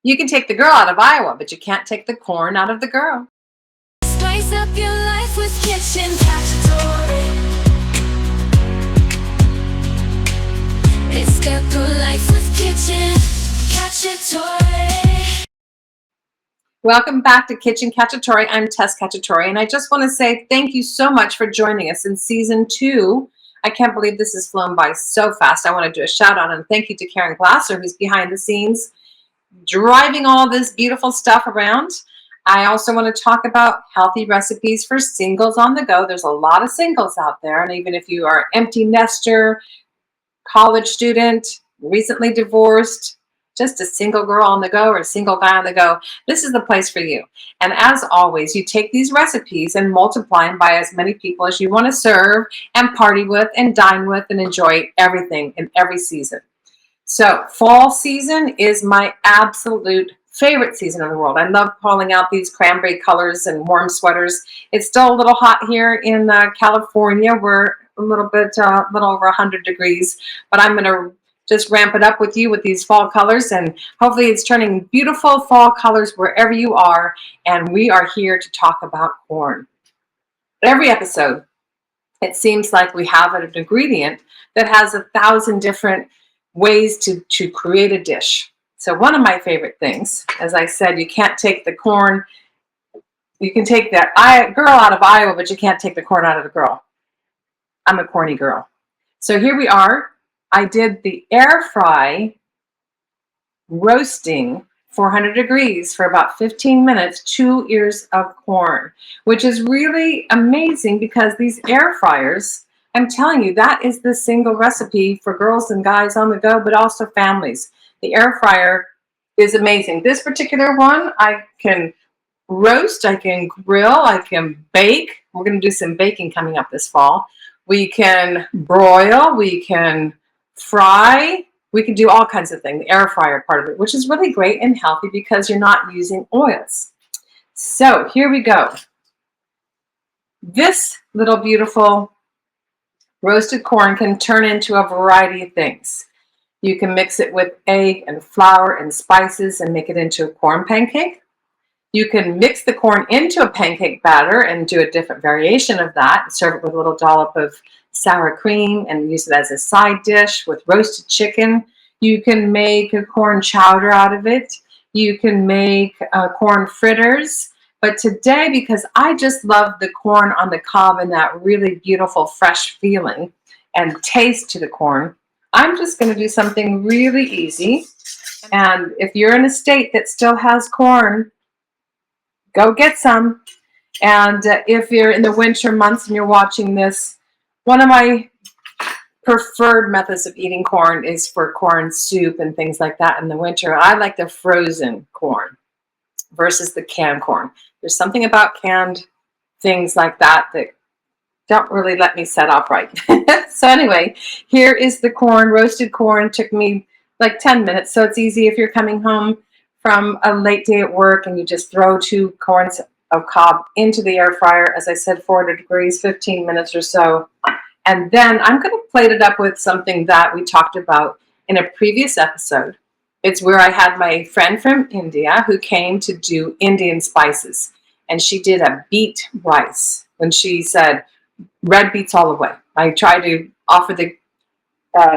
You can take the girl out of Iowa, but you can't take the corn out of the girl. Spice up your life with Kitchen Cacciatore. It's got good life with Kitchen Cacciatore. Welcome back to Kitchen Cacciatore. I'm Tess Cacciatore, and I just want to say thank you so much for joining us in season 2. I can't believe this has flown by so fast. I want to do a shout out and thank you to Karen Glasser, who's behind the scenes driving all this beautiful stuff around. I also want to talk about healthy recipes for singles on the go. There's a lot of singles out there, and even if you are an empty nester, college student, recently divorced, just a single girl on the go or a single guy on the go, this is the place for you. And as always, you take these recipes and multiply them by as many people as you want to serve and party with and dine with and enjoy everything in every season. So fall season is my absolute favorite season in the world. I love pulling out these cranberry colors and warm sweaters. It's still a little hot here in California. We're a little over 100 degrees, but I'm going to just ramp it up with you with these fall colors, and hopefully it's turning beautiful fall colors wherever you are. And we are here to talk about corn. Every episode, it seems like we have an ingredient that has 1,000 different ways to create a dish. So one of my favorite things, as I said, you can't take the corn. You can take that girl out of Iowa, but you can't take the corn out of the girl. I'm a corny girl. So here we are. I did the air fry roasting 400 degrees for about 15 minutes, 2 ears of corn, which is really amazing because these air fryers, I'm telling you, that is the single recipe for girls and guys on the go, but also families. The air fryer is amazing. This particular one, I can roast, I can grill, I can bake. We're going to do some baking coming up this fall. We can broil, we can fry, we can do all kinds of things, the air fryer part of it, which is really great and healthy because you're not using oils. So here we go. This little beautiful roasted corn can turn into a variety of things. You can mix it with egg and flour and spices and make it into a corn pancake. You can mix the corn into a pancake batter and do a different variation of that. Serve it with a little dollop of sour cream and use it as a side dish with roasted chicken. You can make a corn chowder out of it. You can make corn fritters. But today, because I just love the corn on the cob and that really beautiful fresh feeling and taste to the corn, I'm just going to do something really easy. And if you're in a state that still has corn, go get some. And if you're in the winter months and you're watching this, one of my preferred methods of eating corn is for corn soup and things like that in the winter. I like the frozen corn versus the canned corn. There's something about canned things like that that don't really let me set up right. So anyway, here is the corn, roasted corn. It took me like 10 minutes, so it's easy if you're coming home from a late day at work and you just throw 2 corns of cob into the air fryer, as I said, 400 degrees, 15 minutes or so. And then I'm going to plate it up with something that we talked about in a previous episode. It's where I had my friend from India who came to do Indian spices. And she did a beet rice when she said, red beets all the way. I tried to offer the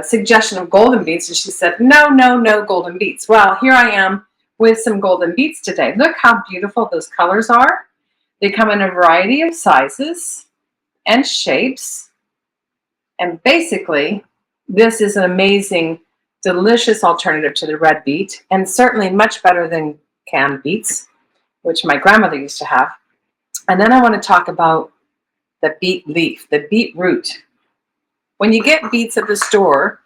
suggestion of golden beets, and she said, no, no, no golden beets. Well, here I am with some golden beets today. Look how beautiful those colors are. They come in a variety of sizes and shapes. And basically, this is an amazing, delicious alternative to the red beet, and certainly much better than canned beets, which my grandmother used to have. And then I want to talk about the beet leaf, the beet root. When you get beets at the store,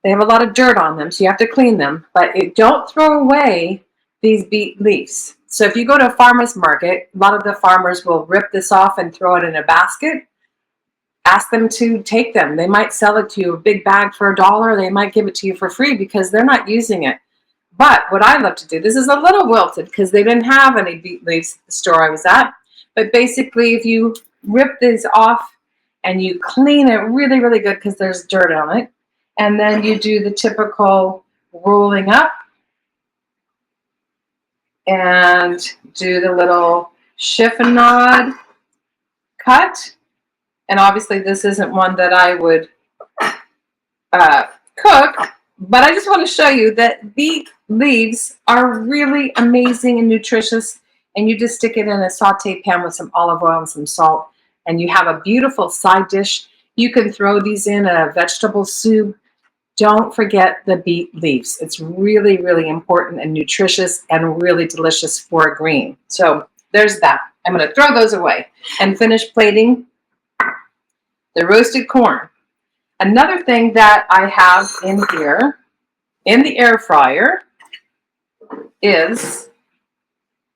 they have a lot of dirt on them, so you have to clean them, but don't throw away these beet leaves. So if you go to a farmer's market, a lot of the farmers will rip this off and throw it in a basket. Ask them to take them. They might sell it to you a big bag for $1. They might give it to you for free because they're not using it. But what I love to do, this is a little wilted because they didn't have any beet leaves at the store I was at. But basically, if you rip these off and you clean it really, really good because there's dirt on it, and then you do the typical rolling up and do the little chiffonade cut. And obviously this isn't one that I would cook, but I just want to show you that beet leaves are really amazing and nutritious, and you just stick it in a saute pan with some olive oil and some salt, and you have a beautiful side dish. You can throw these in a vegetable soup. Don't forget the beet leaves. It's really, really important and nutritious and really delicious for a green. So there's that. I'm going to throw those away and finish plating the roasted corn. Another thing that I have in here in the air fryer is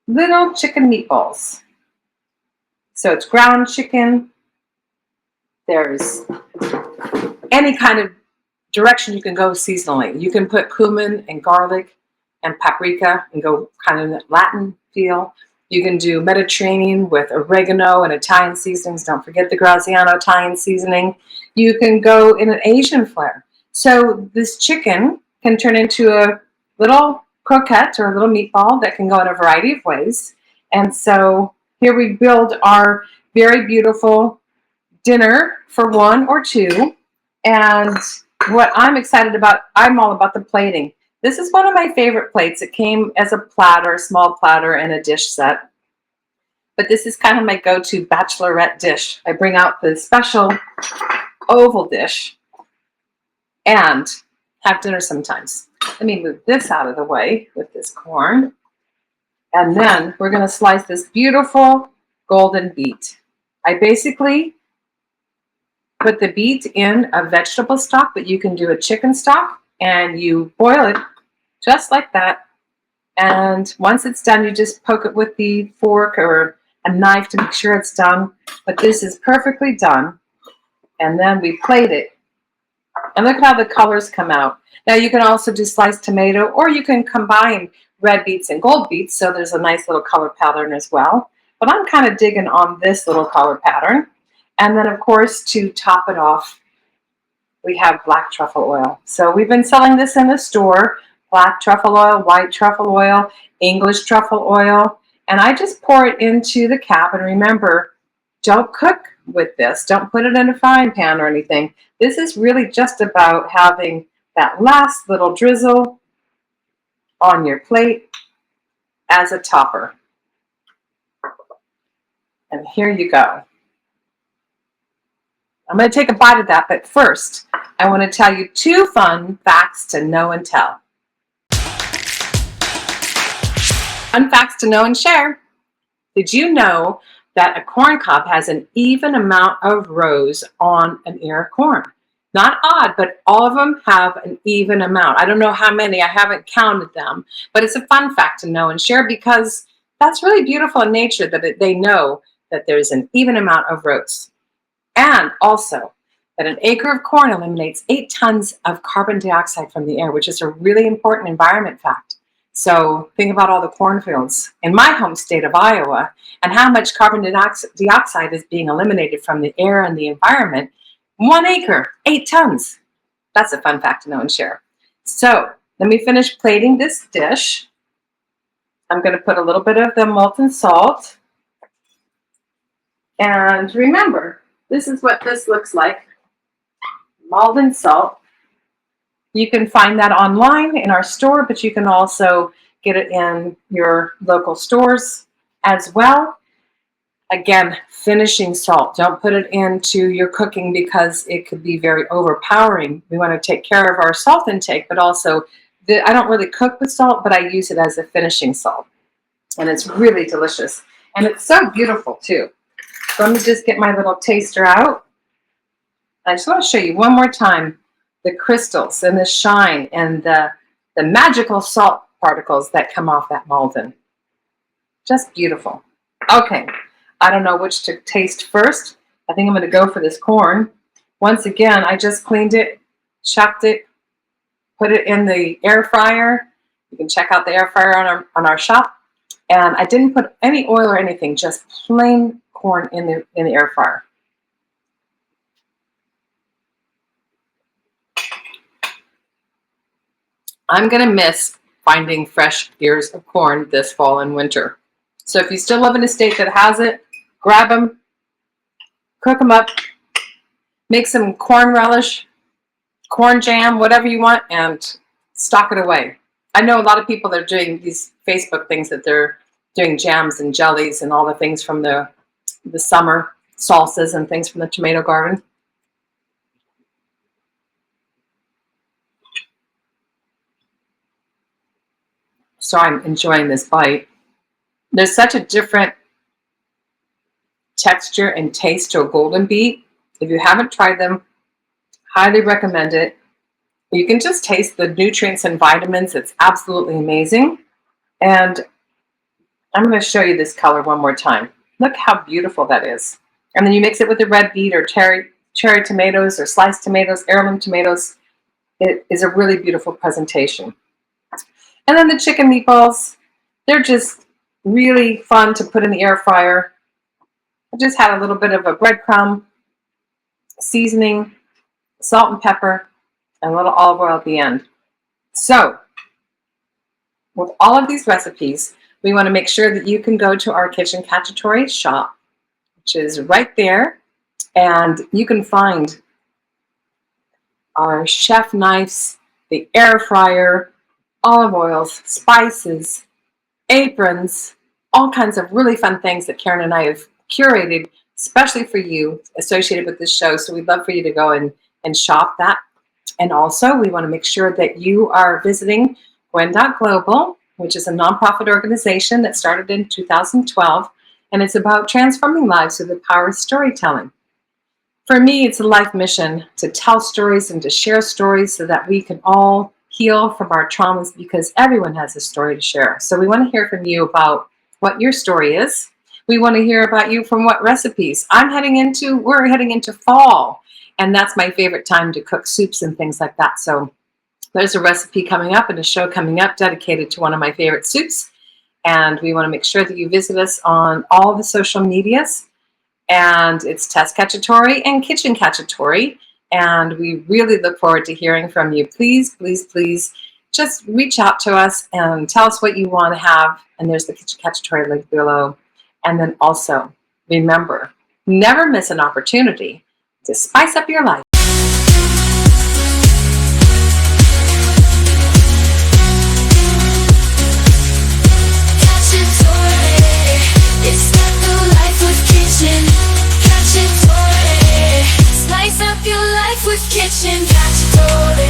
little chicken meatballs. So it's ground chicken. There's any kind of direction you can go seasonally. You can put cumin and garlic and paprika and go kind of Latin feel. You can do Mediterranean with oregano and Italian seasonings. Don't forget the Graziano Italian seasoning. You can go in an Asian flair. So this chicken can turn into a little croquette or a little meatball that can go in a variety of ways. And so here we build our very beautiful dinner for one or two. And what I'm excited about, I'm all about the plating. This is one of my favorite plates. It came as a platter, a small platter, and a dish set. But this is kind of my go-to bachelorette dish. I bring out the special oval dish and have dinner sometimes. Let me move this out of the way with this corn. And then we're going to slice this beautiful golden beet. I basically put the beet in a vegetable stock, but you can do a chicken stock, and you boil it just like that. And once it's done, you just poke it with the fork or a knife to make sure it's done. But this is perfectly done. And then we plate it. And look at how the colors come out. Now you can also do sliced tomato, or you can combine red beets and gold beets, so there's a nice little color pattern as well. But I'm kind of digging on this little color pattern. And then, of course, to top it off, we have black truffle oil. So we've been selling this in the store, black truffle oil, white truffle oil, English truffle oil. And I just pour it into the cap. And remember, don't cook with this. Don't put it in a frying pan or anything. This is really just about having that last little drizzle on your plate as a topper. And here you go. I'm going to take a bite of that, but first, I want to tell you 2 fun facts to know and tell. Fun facts to know and share. Did you know that a corn cob has an even amount of rows on an ear of corn? Not odd, but all of them have an even amount. I don't know how many, I haven't counted them, but it's a fun fact to know and share because that's really beautiful in nature that they know that there's an even amount of rows. And also that an acre of corn eliminates 8 tons of carbon dioxide from the air, which is a really important environment fact. So think about all the cornfields in my home state of Iowa and how much carbon dioxide is being eliminated from the air and the environment. 1 acre, 8 tons. That's a fun fact to know and share. So let me finish plating this dish. I'm going to put a little bit of the molten salt. And remember, this is what this looks like, molten salt. You can find that online in our store, but you can also get it in your local stores as well. Again, finishing salt. Don't put it into your cooking because it could be very overpowering. We want to take care of our salt intake, but also, I don't really cook with salt, but I use it as a finishing salt. And it's really delicious. And it's so beautiful too. So let me just get my little taster out. I just want to show you one more time the crystals and the shine and the magical salt particles that come off that molten. Just beautiful. Okay, I don't know which to taste first. I think I'm going to go for this corn. Once again, I just cleaned it, chopped it, put it in the air fryer. You can check out the air fryer on our shop. And I didn't put any oil or anything, just plain corn in the air fryer. I'm going to miss finding fresh ears of corn this fall and winter. So if you still live in a state that has it, grab them, cook them up, make some corn relish, corn jam, whatever you want, and stock it away. I know a lot of people that are doing these Facebook things that they're doing jams and jellies and all the things from the summer, salsas and things from the tomato garden. So I'm enjoying this bite. There's such a different texture and taste to a golden beet. If you haven't tried them, highly recommend it. You can just taste the nutrients and vitamins. It's absolutely amazing. And I'm going to show you this color one more time. Look how beautiful that is. And then you mix it with the red beet or cherry tomatoes or sliced tomatoes, heirloom tomatoes. It is a really beautiful presentation. And then the chicken meatballs, they're just really fun to put in the air fryer. I just had a little bit of a breadcrumb, seasoning, salt and pepper, and a little olive oil at the end. So, with all of these recipes, we want to make sure that you can go to our Kitchen Cacciatore shop, which is right there, and you can find our chef knives, the air fryer, olive oils, spices, aprons, all kinds of really fun things that Karen and I have curated, especially for you, associated with this show. So we'd love for you to go and shop that. And also, we want to make sure that you are visiting Gwen.Global, which is a nonprofit organization that started in 2012, and it's about transforming lives through the power of storytelling. For me, it's a life mission to tell stories and to share stories so that we can all heal from our traumas, because everyone has a story to share. So we want to hear from you about what your story is. We want to hear about you from what recipes. We're heading into fall, and that's my favorite time to cook soups and things like that. So there's a recipe coming up and a show coming up dedicated to one of my favorite soups. And we want to make sure that you visit us on all the social medias. And it's Tess Cacciatore and Kitchen Cacciatore. And we really look forward to hearing from you. Please, please, please just reach out to us and tell us what you want to have. And there's the Kitchen Cacciatore link below. And then also, remember, never miss an opportunity to spice up your life. It's not the life with Kitchen Cacciatore. Spice up your life with Kitchen Cacciatore.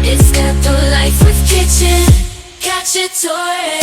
It's got the life with Kitchen Cacciatore.